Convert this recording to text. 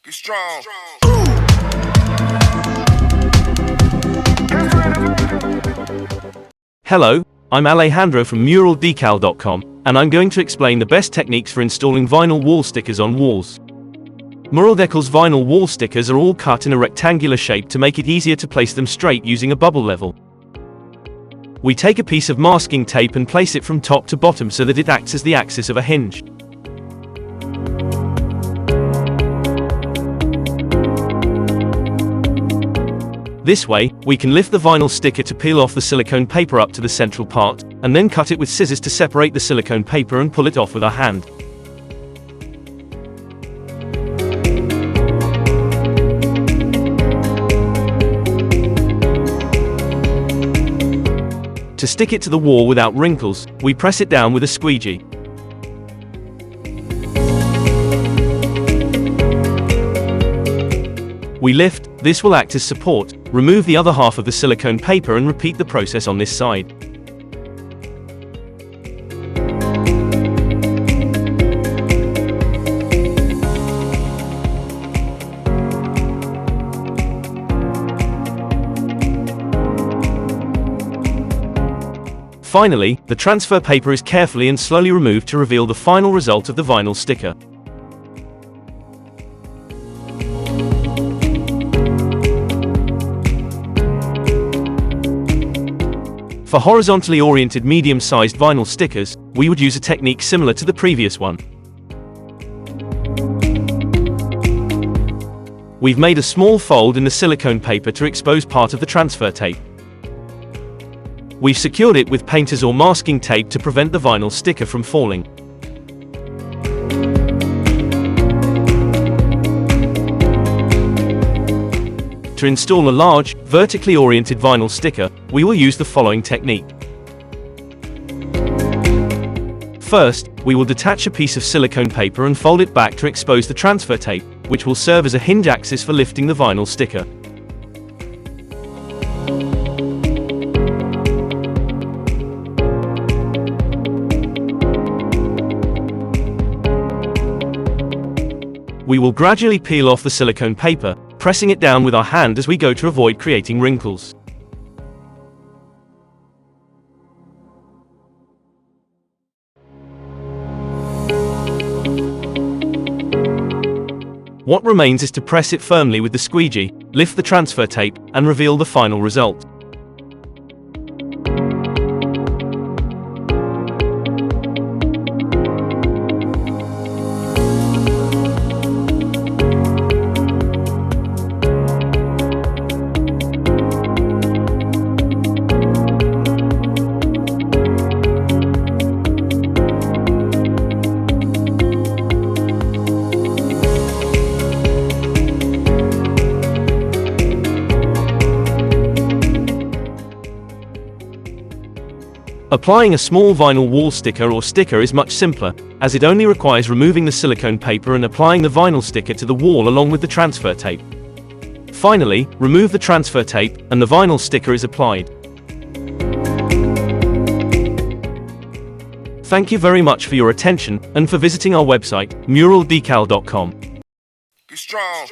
Get strong. Hello, I'm Alejandro from MuralDecal.com, and I'm going to explain the best techniques for installing vinyl wall stickers on walls. MuralDecal's vinyl wall stickers are all cut in a rectangular shape to make it easier to place them straight using a bubble level. We take a piece of masking tape and place it from top to bottom so that it acts as the axis of a hinge. This way, we can lift the vinyl sticker to peel off the silicone paper up to the central part, and then cut it with scissors to separate the silicone paper and pull it off with our hand. To stick it to the wall without wrinkles, we press it down with a squeegee. We lift, this will act as support, remove the other half of the silicone paper and repeat the process on this side. Finally, the transfer paper is carefully and slowly removed to reveal the final result of the vinyl sticker. For horizontally oriented medium-sized vinyl stickers, we would use a technique similar to the previous one. We've made a small fold in the silicone paper to expose part of the transfer tape. We've secured it with painters or masking tape to prevent the vinyl sticker from falling. To install a large, vertically oriented vinyl sticker, we will use the following technique. First, we will detach a piece of silicone paper and fold it back to expose the transfer tape, which will serve as a hinge axis for lifting the vinyl sticker. We will gradually peel off the silicone paper, pressing it down with our hand as we go to avoid creating wrinkles. What remains is to press it firmly with the squeegee, lift the transfer tape, and reveal the final result. Applying a small vinyl wall sticker or sticker is much simpler, as it only requires removing the silicone paper and applying the vinyl sticker to the wall along with the transfer tape. Finally, remove the transfer tape, and the vinyl sticker is applied. Thank you very much for your attention, and for visiting our website, MuralDecal.com. Get strong.